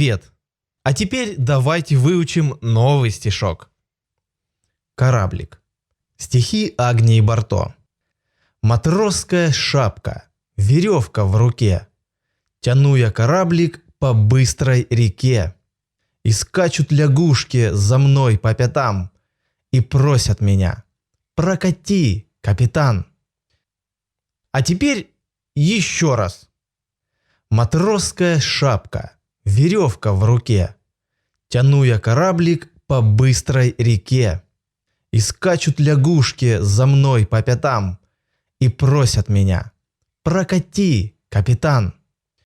Привет! А теперь давайте выучим новый стишок. Кораблик. Стихи Агнии Барто. Матросская шапка, веревка в руке. Тяну я кораблик по быстрой реке. И скачут лягушки за мной по пятам и просят меня: прокати, капитан. А теперь еще раз. Матросская шапка, веревка в руке. Тяну я кораблик по быстрой реке. И скачут лягушки за мной по пятам и просят меня: прокати, капитан.